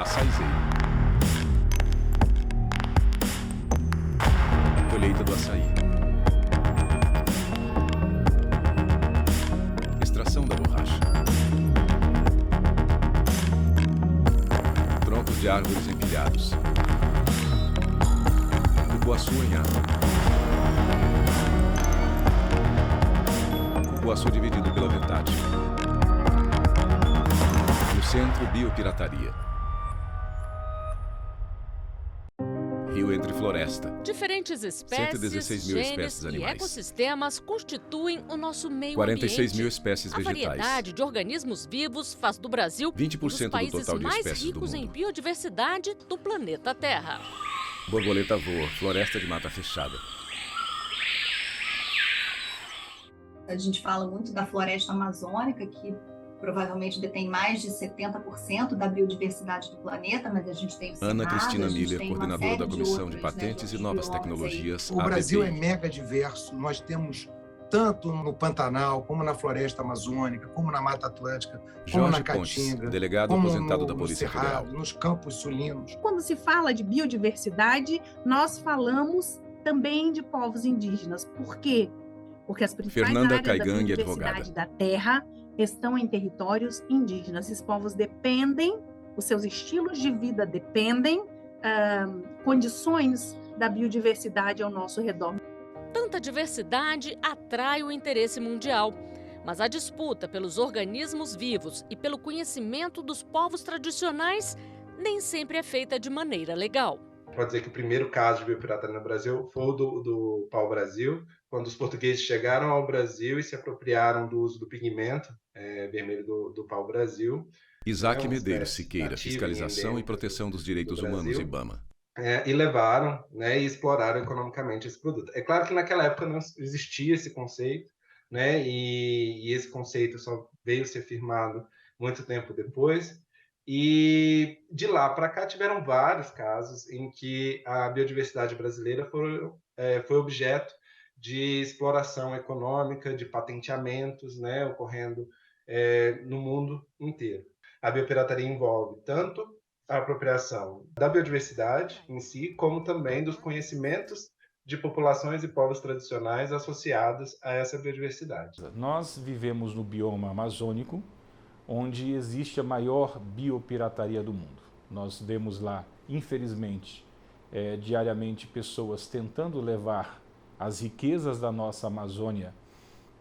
Açaizeiro. Colheita do açaí. Extração da borracha. Troncos de árvores empilhados. Cupuaçu em água. Cupuaçu dividido pela metade. No centro, biopirataria. Rio entre floresta. Diferentes espécies, 116 mil espécies genes e animais. ecossistemas constituem o nosso meio 46 ambiente. mil espécies A vegetais. variedade de organismos vivos faz do Brasil 20% um dos do países total de mais espécies do ricos em mundo. biodiversidade do planeta Terra. Borboleta voa, floresta de mata fechada. A gente fala muito da floresta amazônica, que provavelmente detém mais de 70% da biodiversidade do planeta, mas a gente tem o Cerrado, Ana Cristina a gente Miller, tem uma coordenadora série da Comissão de outras, Patentes de e Novas biomas aí. Tecnologias, O Brasil é ABPI. mega diverso. Nós temos tanto no Pantanal, como na floresta amazônica, como na Mata Atlântica, como Jorge na Pontes, Caatinga, delegado como aposentado da no Polícia Cerrado, Federal. nos Campos Sulinos. Quando se fala de biodiversidade, nós falamos também de povos indígenas. Por quê? Porque as principais Fernanda áreas da Caigang, biodiversidade advogada. da Terra estão em territórios indígenas. Esses povos dependem, os seus estilos de vida dependem, condições da biodiversidade ao nosso redor. Tanta diversidade atrai o interesse mundial. Mas a disputa pelos organismos vivos e pelo conhecimento dos povos tradicionais nem sempre é feita de maneira legal. Pode dizer que o primeiro caso de biopirataria no Brasil foi o do pau-brasil, quando os portugueses chegaram ao Brasil e se apropriaram do uso do pigmento vermelho do pau-brasil. Isaac É uma Medeiros espécie Siqueira, nativa e Fiscalização e endêmica Proteção dos Direitos do Humanos, Brasil. IBAMA. E levaram, e exploraram economicamente esse produto. É claro que naquela época não existia esse conceito, e esse conceito só veio ser firmado muito tempo depois. E de lá para cá tiveram vários casos em que a biodiversidade brasileira foi objeto de exploração econômica, de patenteamentos, ocorrendo no mundo inteiro. A biopirataria envolve tanto a apropriação da biodiversidade em si, como também dos conhecimentos de populações e povos tradicionais associados a essa biodiversidade. Nós vivemos no bioma amazônico, onde existe a maior biopirataria do mundo. Nós vemos lá, infelizmente, diariamente pessoas tentando levar as riquezas da nossa Amazônia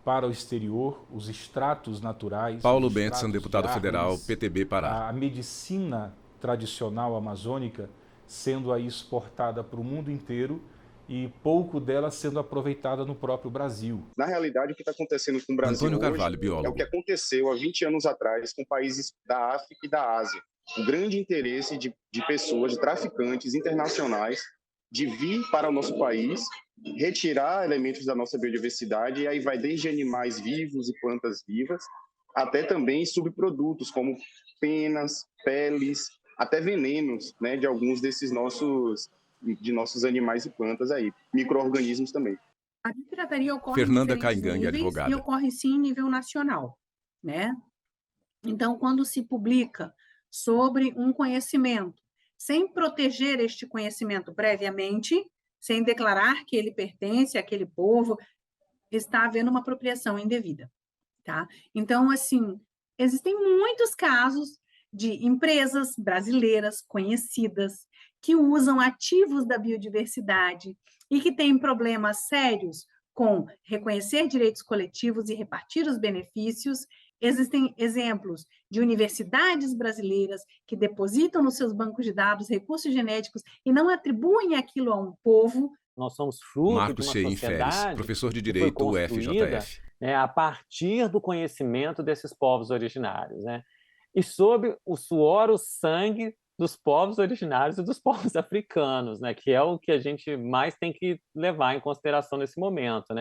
para o exterior, os extratos naturais. Paulo os extratos Bentson, de deputado árvores, federal, PTB Pará. a medicina tradicional amazônica sendo aí exportada para o mundo inteiro e pouco dela sendo aproveitada no próprio Brasil. Na realidade, o que está acontecendo com o Brasil Antônio hoje Carvalho, biólogo. é o que aconteceu há 20 anos atrás com países da África e da Ásia. O grande interesse de pessoas, de traficantes internacionais, de vir para o nosso país, retirar elementos da nossa biodiversidade, e aí vai desde animais vivos e plantas vivas, até também subprodutos como penas, peles, até venenos, de alguns desses nossos animais e plantas aí, micro-organismos também. A biopirataria ocorre Fernanda em diferentes Caigang, níveis advogada. e ocorre sim em nível nacional, Então, quando se publica sobre um conhecimento, sem proteger este conhecimento previamente, sem declarar que ele pertence àquele povo, está havendo uma apropriação indevida, tá? Então, assim, existem muitos casos de empresas brasileiras conhecidas que usam ativos da biodiversidade e que têm problemas sérios com reconhecer direitos coletivos e repartir os benefícios. Existem exemplos de universidades brasileiras que depositam nos seus bancos de dados recursos genéticos e não atribuem aquilo a um povo. Nós somos fruto Marcos de uma Cheim Feres, sociedade professor de que foi Direito, construída, UFJF. a partir do conhecimento desses povos originários, e sob o suor, o sangue dos povos originários e dos povos africanos, que é o que a gente mais tem que levar em consideração nesse momento,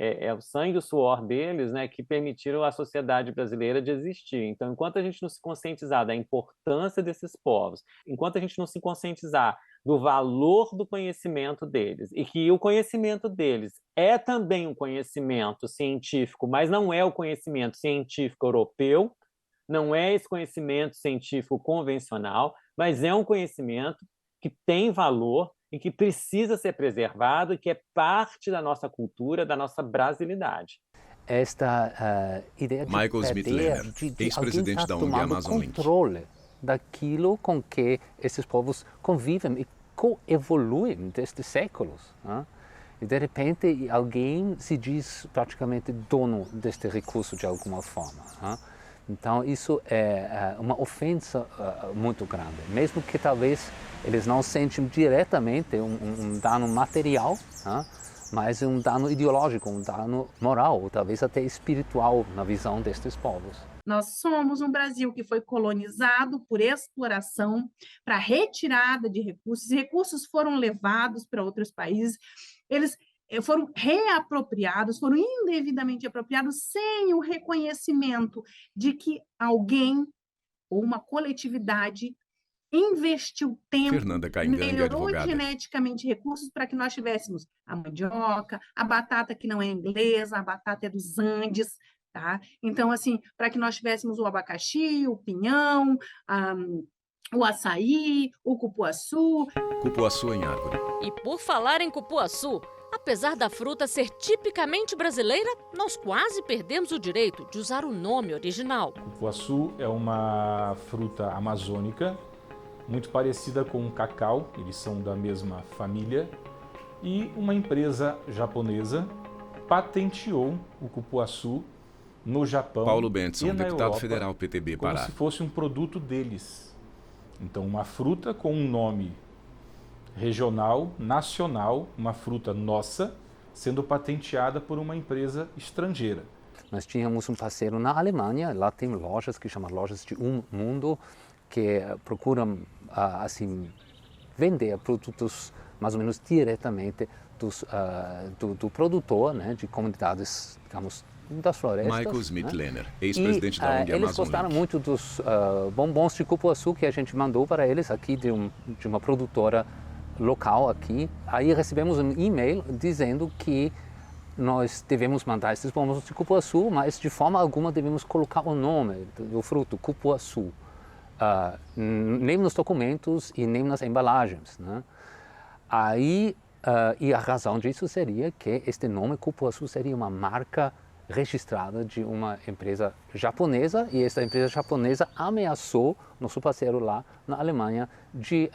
É o sangue e o suor deles, que permitiram à sociedade brasileira de existir. Então, enquanto a gente não se conscientizar da importância desses povos, enquanto a gente não se conscientizar do valor do conhecimento deles, e que o conhecimento deles é também um conhecimento científico, mas não é o conhecimento científico europeu, não é esse conhecimento científico convencional, mas é um conhecimento que tem valor e que precisa ser preservado e que é parte da nossa cultura, da nossa brasilidade. Esta ideia de Michael Smith Lerner, ex-presidente da ONG Amazon Link. Controle daquilo com que esses povos convivem e coevoluem desde séculos. Né? E, de repente, alguém se diz praticamente dono deste recurso de alguma forma. Né? Então, isso é uma ofensa muito grande. Mesmo que talvez eles não sentem diretamente um dano material, né? Mas um dano ideológico, um dano moral, ou talvez até espiritual na visão destes povos. Nós somos um Brasil que foi colonizado por exploração, para retirada de recursos. Recursos foram levados para outros países, eles foram reapropriados, foram indevidamente apropriados sem o reconhecimento de que alguém ou uma coletividade investiu tempo, melhorou geneticamente recursos para que nós tivéssemos a mandioca, a batata que não é inglesa, a batata é dos Andes, tá? Então, assim, para que nós tivéssemos o abacaxi, o pinhão, o açaí, o cupuaçu. Cupuaçu em árvore. E por falar em cupuaçu, apesar da fruta ser tipicamente brasileira, nós quase perdemos o direito de usar o nome original. Cupuaçu é uma fruta amazônica, muito parecida com o cacau, eles são da mesma família, e uma empresa japonesa patenteou o cupuaçu no Japão. Paulo Bentson, e na deputado Europa, federal, PTB, Pará. Como se fosse um produto deles. Então, uma fruta com um nome regional, nacional, uma fruta nossa, sendo patenteada por uma empresa estrangeira. Nós tínhamos um parceiro na Alemanha, lá tem lojas que chamam lojas de mundo, que procuram assim vender produtos mais ou menos diretamente do produtor, né, de comunidades, digamos, das florestas. Michael Smith né? Lerner, ex-presidente da ONG Amazon Link. Eles gostaram muito dos bombons de cupuaçu que a gente mandou para eles aqui de uma produtora local aqui. Aí recebemos um e-mail dizendo que nós devemos mandar esses bombons de cupuaçu, mas de forma alguma devemos colocar o nome do fruto, cupuaçu. Nem nos documentos e nem nas embalagens. Né? Aí, e a razão disso seria que este nome cupuaçu seria uma marca registrada de uma empresa japonesa, e essa empresa japonesa ameaçou nosso parceiro lá na Alemanha de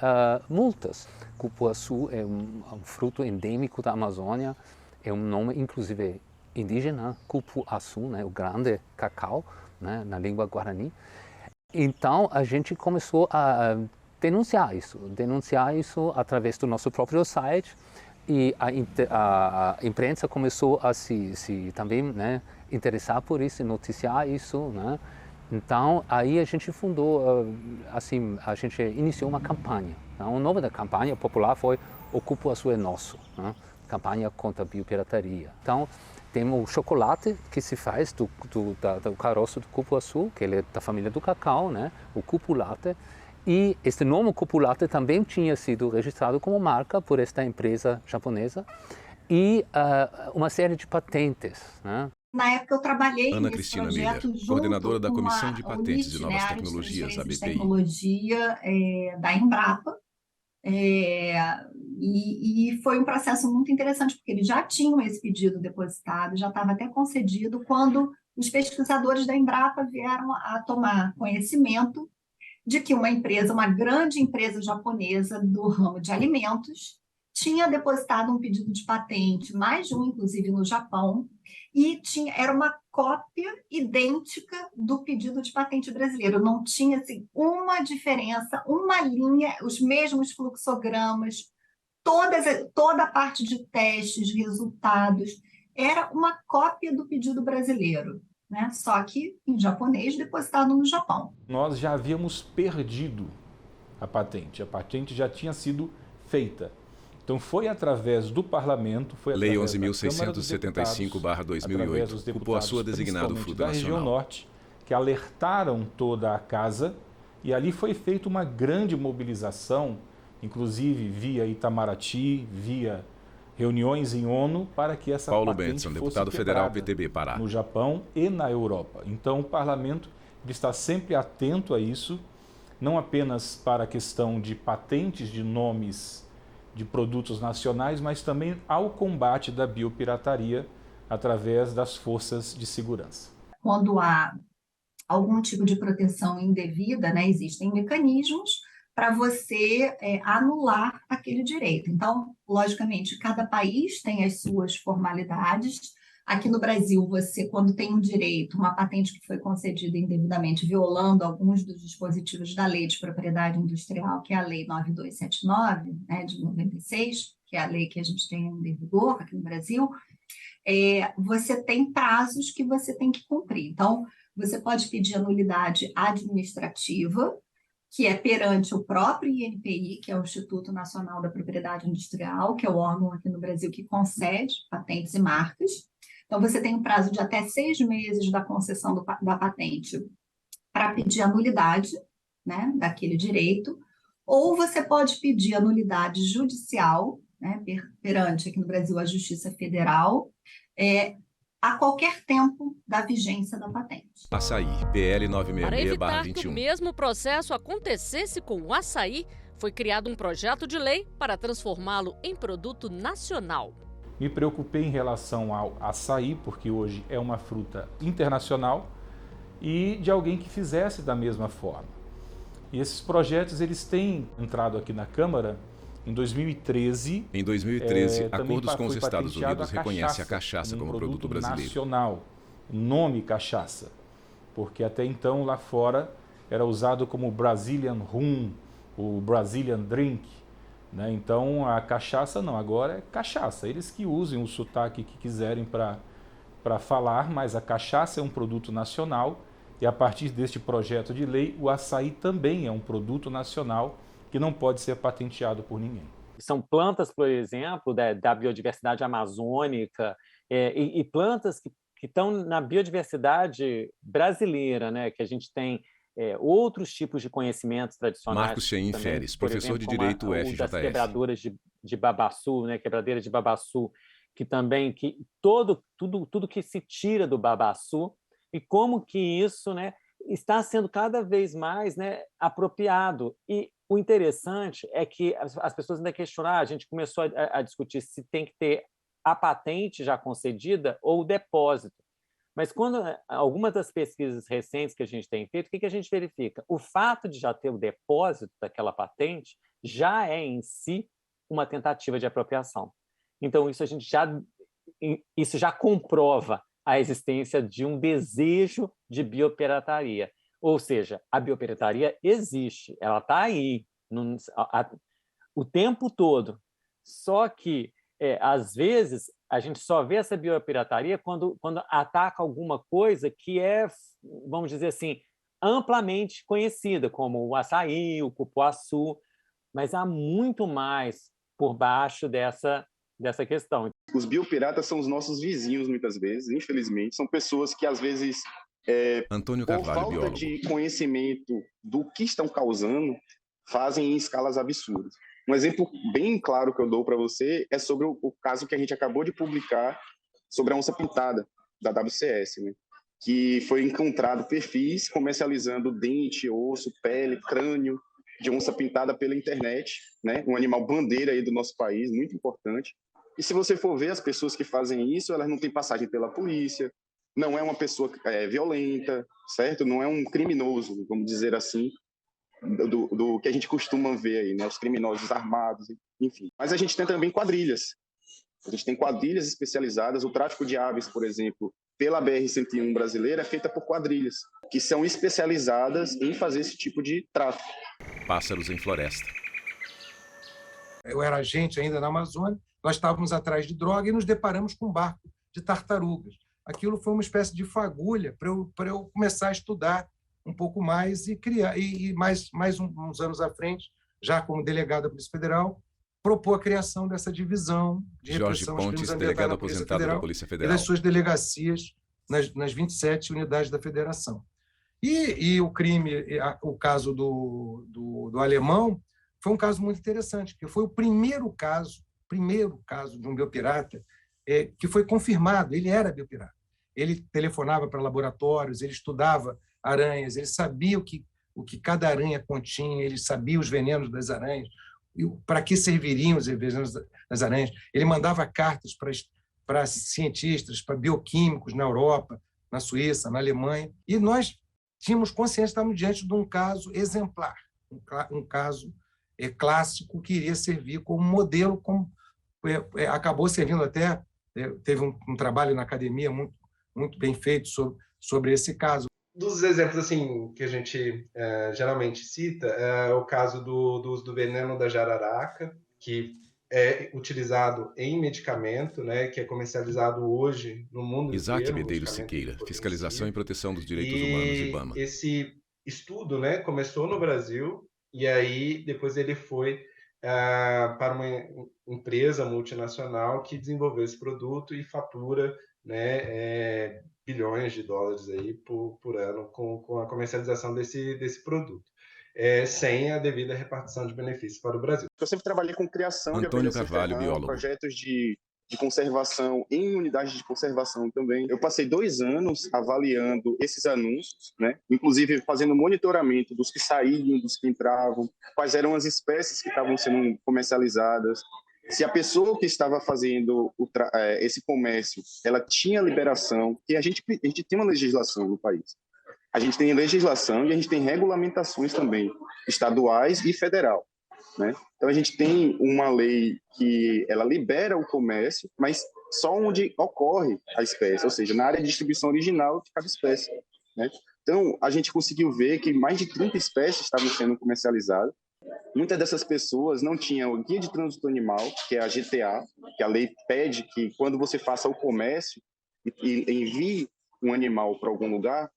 multas. Cupuaçu é um fruto endêmico da Amazônia, é um nome inclusive indígena, cupuaçu, né, o grande cacau, né, na língua guarani. Então, a gente começou a denunciar isso através do nosso próprio site, e a imprensa começou a se também, né, interessar por isso, noticiar isso, né? Então, aí a gente fundou, assim, a gente iniciou uma campanha. Então, o nome da campanha popular foi O Cupuaçu é Nosso, né? Campanha contra a biopirataria. Então, temos o chocolate que se faz do caroço do cupuaçu, que ele é da família do cacau, né? O cupulate. E este nome cupulate também tinha sido registrado como marca por esta empresa japonesa e uma série de patentes, né? Na época eu trabalhei Ana nesse Cristina projeto Miller, junto coordenadora da com Comissão de a Patentes UNIT, e Novas né, área de Tecnologias, a Transferência de BPI. Tecnologia da Embrapa. E foi um processo muito interessante, porque eles já tinham esse pedido depositado, já estava até concedido, quando os pesquisadores da Embrapa vieram a tomar conhecimento de que uma grande empresa japonesa do ramo de alimentos, tinha depositado um pedido de patente, mais de um, inclusive, no Japão, e era uma cópia idêntica do pedido de patente brasileiro. Não tinha assim, uma diferença, uma linha, os mesmos fluxogramas, toda a parte de testes, resultados, era uma cópia do pedido brasileiro, né? Só que em japonês, depositado no Japão. Nós já havíamos perdido a patente já tinha sido feita. Então foi através do parlamento, foi Lei através da Câmara dos 11.675/2008, Cupuaçu é designado fruto da região nacional. norte, que alertaram toda a casa, e ali foi feita uma grande mobilização, inclusive via Itamaraty, via reuniões em ONU, para que essa Paulo patente Bentson, fosse deputado federal, quebrada PTB, Pará. no Japão e na Europa. Então o parlamento está sempre atento a isso. não apenas para a questão de patentes de nomes de produtos nacionais, mas também ao combate da biopirataria através das forças de segurança. Quando há algum tipo de proteção indevida, né, existem mecanismos para você anular aquele direito. Então, logicamente, cada país tem as suas formalidades. Aqui no Brasil, você, quando tem um direito, uma patente que foi concedida indevidamente, violando alguns dos dispositivos da Lei de Propriedade Industrial, que é a Lei 9279, né, de 96, que é a lei que a gente tem em vigor aqui no Brasil, você tem prazos que você tem que cumprir. Então, você pode pedir a nulidade administrativa, que é perante o próprio INPI, que é o Instituto Nacional da Propriedade Industrial, que é o órgão aqui no Brasil que concede patentes e marcas. Então, você tem um prazo de até 6 meses da concessão da patente para pedir a nulidade, né, daquele direito, ou você pode pedir a nulidade judicial, né, perante, aqui no Brasil, a Justiça Federal, a qualquer tempo da vigência da patente. Açaí, PL 966/21. Para evitar que o mesmo processo acontecesse com o açaí, foi criado um projeto de lei para transformá-lo em produto nacional. Me preocupei em relação ao açaí, porque hoje é uma fruta internacional, e de alguém que fizesse da mesma forma. E esses projetos eles têm entrado aqui na Câmara em 2013. Em 2013, acordos com os Estados Unidos reconhecem a cachaça como produto brasileiro. Nacional, o nome cachaça, porque até então lá fora era usado como Brazilian Rum, o Brazilian Drink. Né? Então a cachaça não, agora é cachaça. Eles que usem o sotaque que quiserem para falar, mas a cachaça é um produto nacional e a partir deste projeto de lei, o açaí também é um produto nacional que não pode ser patenteado por ninguém. São plantas, por exemplo, da biodiversidade amazônica e plantas que estão na biodiversidade brasileira, né? Que a gente tem outros tipos de conhecimentos tradicionais. Marcos Chain Feres, professor de Direito UFJF. Das quebradoras de babaçu, né? Quebradeira de babaçu, que também tudo que se tira do babaçu e como que isso, né, está sendo cada vez mais, né, apropriado. E o interessante é que as pessoas ainda questionam, a gente começou a discutir se tem que ter a patente já concedida ou o depósito. Mas quando algumas das pesquisas recentes que a gente tem feito, o que a gente verifica? O fato de já ter o depósito daquela patente já é em si uma tentativa de apropriação. Então, isso já comprova a existência de um desejo de biopirataria. Ou seja, a biopirataria existe, ela está aí o tempo todo. Só que, às vezes, a gente só vê essa biopirataria quando ataca alguma coisa que é, vamos dizer assim, amplamente conhecida, como o açaí, o cupuaçu, mas há muito mais por baixo dessa questão. Os biopiratas são os nossos vizinhos, muitas vezes, infelizmente. São pessoas que, às vezes, Antônio por Carvalho, falta biólogo. de conhecimento do que estão causando, fazem em escalas absurdas. Um exemplo bem claro que eu dou para você é sobre o caso que a gente acabou de publicar sobre a onça-pintada, da WCS, né? Que foi encontrado perfis comercializando dente, osso, pele, crânio de onça-pintada pela internet, né? Um animal bandeira aí do nosso país, muito importante. E se você for ver as pessoas que fazem isso, elas não têm passagem pela polícia, não é uma pessoa violenta, certo? Não é um criminoso, vamos dizer assim, do que a gente costuma ver aí, né? Os criminosos armados, enfim. Mas a gente tem também quadrilhas. A gente tem quadrilhas especializadas. O tráfico de aves, por exemplo, pela BR-101 brasileira, é feita por quadrilhas, que são especializadas em fazer esse tipo de tráfico. Pássaros em floresta. Eu era agente ainda na Amazônia, nós estávamos atrás de droga e nos deparamos com um barco de tartarugas. Aquilo foi uma espécie de fagulha para eu começar a estudar um pouco mais e criar. E mais uns anos à frente, já como delegado da Polícia Federal, propôs a criação dessa divisão de repressão aos crimes ambientais da Polícia Federal, e das suas delegacias nas 27 unidades da Federação. E o crime, o caso do alemão, foi um caso muito interessante, porque foi o primeiro caso de um biopirata que foi confirmado. Ele era biopirata. Ele telefonava para laboratórios, ele estudava aranhas, ele sabia o que cada aranha continha, ele sabia os venenos das aranhas, para que serviriam os venenos das aranhas. Ele mandava cartas para cientistas, para bioquímicos na Europa, na Suíça, na Alemanha, e nós tínhamos consciência, estávamos diante de um caso exemplar, um caso clássico que iria servir como modelo, acabou servindo até, teve um trabalho na academia muito bem feito sobre esse caso. Dos exemplos assim que a gente geralmente cita, é o caso do uso do veneno da jararaca, que é utilizado em medicamento, né, que é comercializado hoje no mundo inteiro. Isaac Medeiros Siqueira, Fiscalização e Proteção dos Direitos Humanos, IBAMA. Esse estudo, né, começou no Brasil e aí depois ele foi para uma empresa multinacional que desenvolveu esse produto e fatura, né, bilhões de dólares aí por ano com a comercialização desse produto. Sem a devida repartição de benefícios para o Brasil. Eu sempre trabalhei com criação de Antônio Carvalho, biólogo. Projetos de conservação, em unidades de conservação também. Eu passei 2 anos avaliando esses anúncios, né? Inclusive fazendo monitoramento dos que saíam, dos que entravam, quais eram as espécies que estavam sendo comercializadas, se a pessoa que estava fazendo esse comércio, ela tinha liberação, e a gente tem uma legislação no país. A gente tem legislação e a gente tem regulamentações também, estaduais e federal, né? Então, a gente tem uma lei que ela libera o comércio, mas só onde ocorre a espécie, ou seja, na área de distribuição original de cada espécie, né? Então, a gente conseguiu ver que mais de 30 espécies estavam sendo comercializadas. Muitas dessas pessoas não tinham o guia de trânsito animal, que é a GTA, que a lei pede que quando você faça o comércio e envie um animal para algum lugar,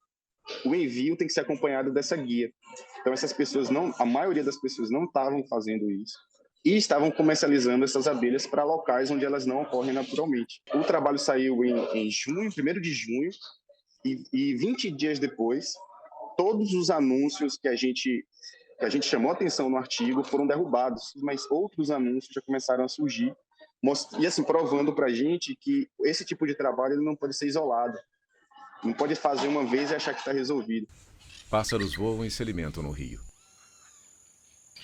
o envio tem que ser acompanhado dessa guia. Então, essas pessoas a maioria das pessoas não estavam fazendo isso e estavam comercializando essas abelhas para locais onde elas não ocorrem naturalmente. O trabalho saiu em junho, 1º de junho, e 20 dias depois, todos os anúncios que a gente chamou atenção no artigo foram derrubados, mas outros anúncios já começaram a surgir, e assim, provando para a gente que esse tipo de trabalho ele não pode ser isolado. Não pode fazer uma vez e achar que está resolvido. Pássaros voam e se alimentam no rio.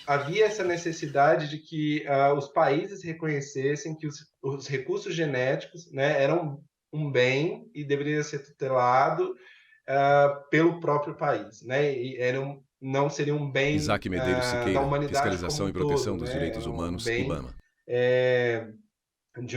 Havia essa necessidade de que os países reconhecessem que os recursos genéticos, né, eram um bem e deveria ser tutelado pelo próprio país, né? E não seria um bem Isaac Medeiros Siqueira, da humanidade Fiscalização como e Proteção todo, dos né? Direitos Humanos, bem, IBAMA. De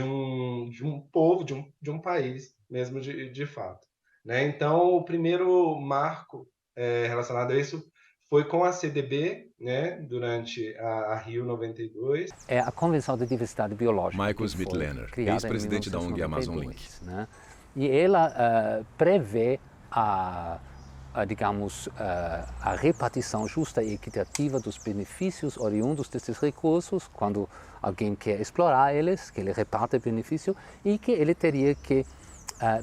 um povo, de um país mesmo de fato. Né? Então, o primeiro marco relacionado a isso foi com a CDB, né, durante a Rio 92. É a Convenção de Diversidade Biológica. Michael Smith-Lerner, ex-presidente da ONG Amazon Link. Né? E ela prevê digamos, a repartição justa e equitativa dos benefícios oriundos desses recursos, quando alguém quer explorar eles, que ele reparte o benefício e que ele teria que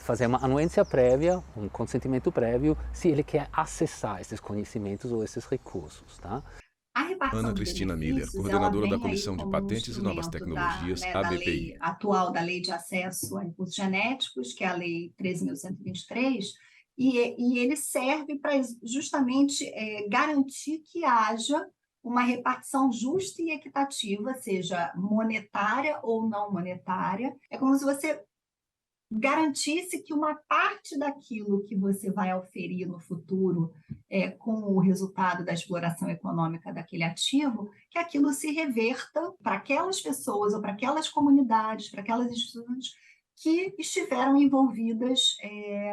fazer uma anuência prévia, um consentimento prévio, se ele quer acessar esses conhecimentos ou esses recursos. Tá? Ana Cristina Miller, coordenadora da Comissão de Patentes e Novas Tecnologias, ABPI. Da lei atual da Lei de Acesso a Recursos Genéticos, que é a Lei 13.123, e ele serve para justamente garantir que haja uma repartição justa e equitativa, seja monetária ou não monetária. É como se você garantisse que uma parte daquilo que você vai oferir no futuro com o resultado da exploração econômica daquele ativo, que aquilo se reverta para aquelas pessoas ou para aquelas comunidades, para aquelas instituições que estiveram envolvidas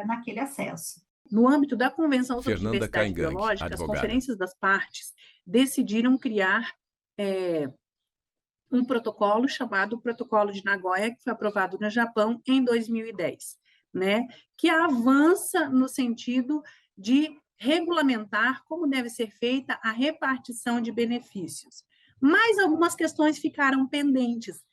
naquele acesso. No âmbito da Convenção sobre Fernanda Diversidade Caingangue, Biológica, as advogada. conferências das partes decidiram criar um protocolo chamado Protocolo de Nagoya, que foi aprovado no Japão em 2010, né? Que avança no sentido de regulamentar como deve ser feita a repartição de benefícios. Mas algumas questões ficaram pendentes,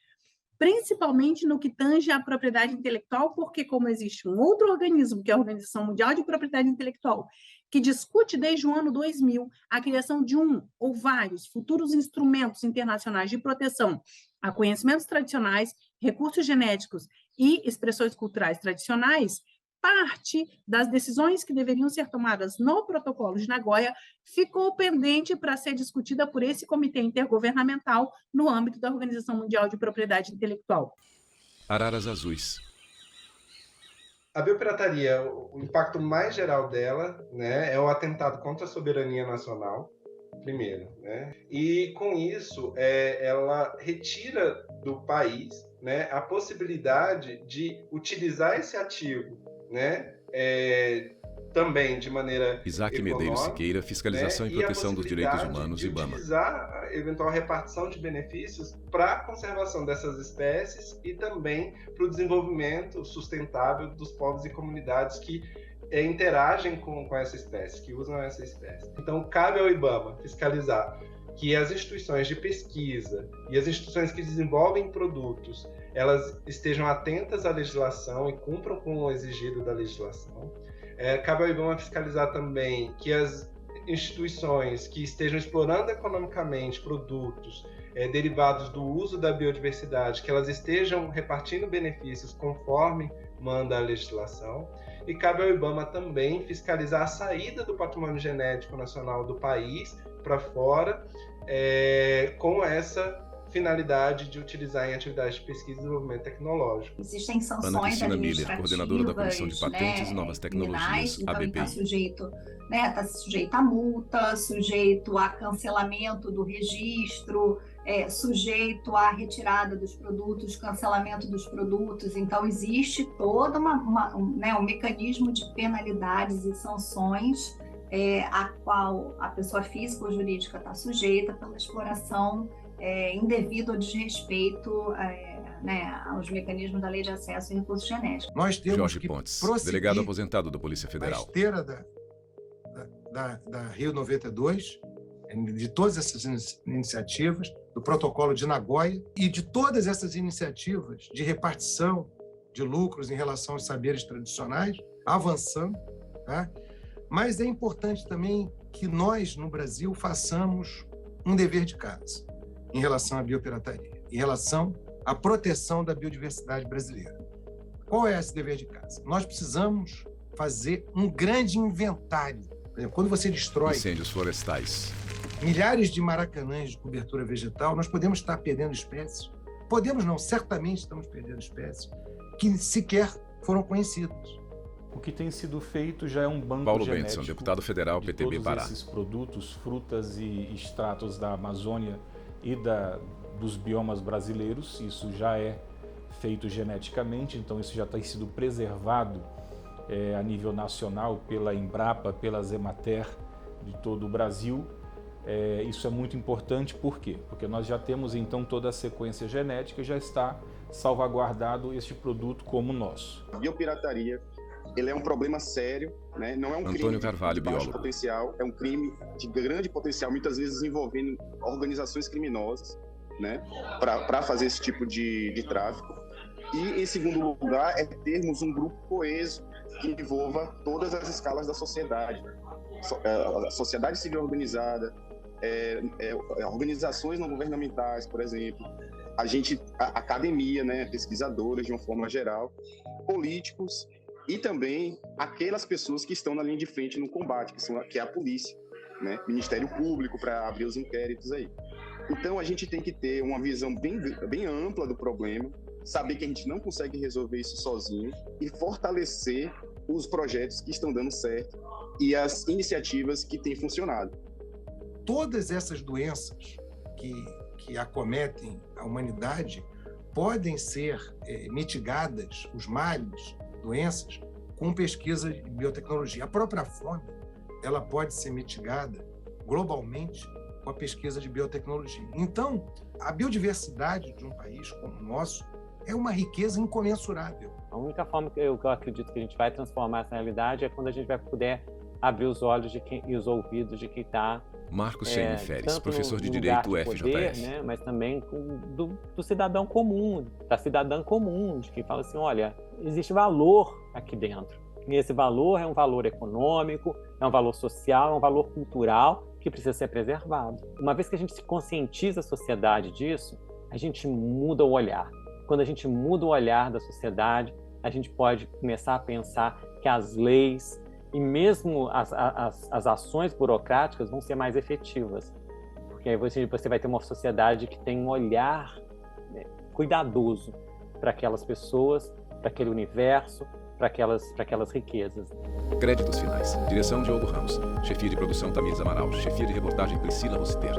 principalmente no que tange à propriedade intelectual, porque como existe um outro organismo, que é a Organização Mundial de Propriedade Intelectual, que discute desde o ano 2000 a criação de um ou vários futuros instrumentos internacionais de proteção a conhecimentos tradicionais, recursos genéticos e expressões culturais tradicionais, parte das decisões que deveriam ser tomadas no protocolo de Nagoya ficou pendente para ser discutida por esse comitê intergovernamental no âmbito da Organização Mundial de Propriedade Intelectual. Araras azuis. A biopirataria, o impacto mais geral dela, né, é o atentado contra a soberania nacional, primeiro, né? E com isso, ela retira do país, né, a possibilidade de utilizar esse ativo, né, também de maneira Isaac Medeiros Siqueira, Fiscalização, né, e Proteção dos Direitos possibilidade Humanos, de IBAMA. utilizar a eventual repartição de benefícios para a conservação dessas espécies e também para o desenvolvimento sustentável dos povos e comunidades que interagem com essa espécie, que usam essa espécie. Então, cabe ao IBAMA fiscalizar que as instituições de pesquisa e as instituições que desenvolvem produtos, elas estejam atentas à legislação e cumpram com o exigido da legislação. Cabe ao IBAMA fiscalizar também que as instituições que estejam explorando economicamente produtos derivados do uso da biodiversidade, que elas estejam repartindo benefícios conforme manda a legislação. E cabe ao IBAMA também fiscalizar a saída do patrimônio genético nacional do país para fora, com essa finalidade de utilizar em atividades de pesquisa e desenvolvimento tecnológico. Existem sanções Ana Cristina administrativas, Miller, coordenadora da Comissão de Patentes, né, e Novas Tecnologias, criminais, então ABPI. está sujeito a multa, sujeito a cancelamento do registro, sujeito à retirada dos produtos, cancelamento dos produtos. Então, existe todo um mecanismo de penalidades e sanções a qual a pessoa física ou jurídica está sujeita pela exploração indevida ou desrespeito aos mecanismos da Lei de Acesso a Recursos Genéticos. Nós temos Jorge que Pontes, prosseguir delegado aposentado da Polícia na Federal. esteira da Rio 92, de todas essas iniciativas, do protocolo de Nagoya e de todas essas iniciativas de repartição de lucros em relação aos saberes tradicionais, avançando, tá? Mas é importante também que nós, no Brasil, façamos um dever de casa em relação à biopirataria, em relação à proteção da biodiversidade brasileira. Qual é esse dever de casa? Nós precisamos fazer um grande inventário. Por exemplo, quando você destrói Incêndios florestais. milhares de maracanãs de cobertura vegetal, nós podemos estar perdendo espécies. Podemos não, certamente estamos perdendo espécies que sequer foram conhecidas. O que tem sido feito já é um banco Paulo genético Benson, deputado federal, de PTB todos Pará. esses produtos, frutas e extratos da Amazônia e dos biomas brasileiros. Isso já é feito geneticamente, então isso já tem sido preservado a nível nacional pela Embrapa, pela Zemater de todo o Brasil. Isso é muito importante, por quê? Porque nós já temos então toda a sequência genética e já está salvaguardado este produto como nosso. A biopirataria, ele é um problema sério, né? Não é um Antônio crime Carvalho, de baixo biólogo. potencial, é um crime de grande potencial, muitas vezes envolvendo organizações criminosas, né? Para fazer esse tipo de tráfico. E, em segundo lugar, é termos um grupo coeso que envolva todas as escalas da sociedade. A sociedade civil organizada, organizações não governamentais, por exemplo, a academia, né, pesquisadores de uma forma geral, políticos e também aquelas pessoas que estão na linha de frente no combate, que é a polícia, né, Ministério Público, para abrir os inquéritos aí. Então a gente tem que ter uma visão bem ampla do problema, saber que a gente não consegue resolver isso sozinho e fortalecer os projetos que estão dando certo e as iniciativas que têm funcionado. Todas essas doenças que acometem a humanidade podem ser mitigadas, os males, doenças, com pesquisa de biotecnologia. A própria fome, ela pode ser mitigada globalmente com a pesquisa de biotecnologia. Então, a biodiversidade de um país como o nosso é uma riqueza incomensurável. A única forma que eu acredito que a gente vai transformar essa realidade é quando a gente vai poder abrir os olhos e os ouvidos de quem está Marcos Chene Feres, tanto professor de no Direito lugar de FJF. poder, né, mas também do cidadão comum, da cidadã comum, de quem fala assim, olha, existe valor aqui dentro. E esse valor é um valor econômico, é um valor social, é um valor cultural que precisa ser preservado. Uma vez que a gente se conscientiza a sociedade disso, a gente muda o olhar. Quando a gente muda o olhar da sociedade, a gente pode começar a pensar que as leis e mesmo as ações burocráticas vão ser mais efetivas. Porque aí você vai ter uma sociedade que tem um olhar cuidadoso para aquelas pessoas, para aquele universo, para aquelas riquezas. Créditos finais. Direção Diogo Ramos. Chefia de produção Tamires Amaral. Chefia de reportagem Priscila Rossiter.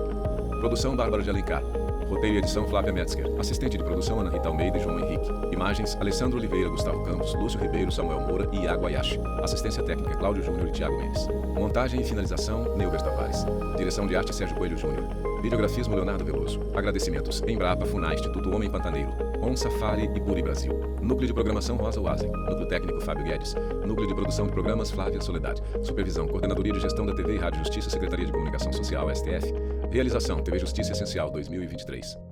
Produção Bárbara de Alencar. Roteiro e edição Flávia Metzger. Assistente de produção Ana Rita Almeida e João Henrique. Imagens Alessandro Oliveira, Gustavo Campos, Lúcio Ribeiro, Samuel Moura e Iago Ayashi. Assistência técnica Cláudio Júnior e Thiago Mendes. Montagem e finalização Neuber Tavares. Direção de arte Sérgio Coelho Júnior. Videografismo Leonardo Veloso. Agradecimentos Embrapa, Funai, Instituto Homem Pantaneiro, On Safari e Buri Brasil. Núcleo de Programação Rosa Wazen. Núcleo Técnico Fábio Guedes. Núcleo de Produção de Programas Flávia Soledade. Supervisão Coordenadoria de Gestão da TV e Rádio Justiça, Secretaria de Comunicação Social, STF. Realização TV Justiça Essencial 2023.